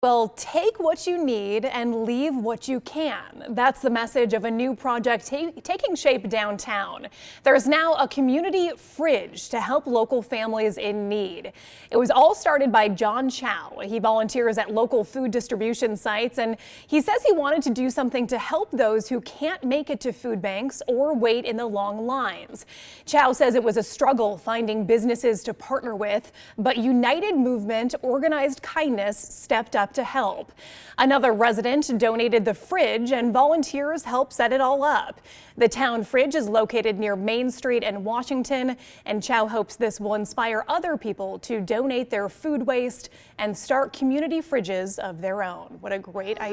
Well, take what you need and leave what you can. That's the message of a new project taking shape downtown. There's now a community fridge to help local families in need. It was all started by John Chow. He volunteers at local food distribution sites, and he says he wanted to do something to help those who can't make it to food banks or wait in the long lines. Chow says it was a struggle finding businesses to partner with, but United Movement Organized Kindness stepped up to help. Another resident donated the fridge and volunteers helped set it all up. The town fridge is located near Main Street and Washington, and Chow hopes this will inspire other people to donate their food waste and start community fridges of their own. What a great idea.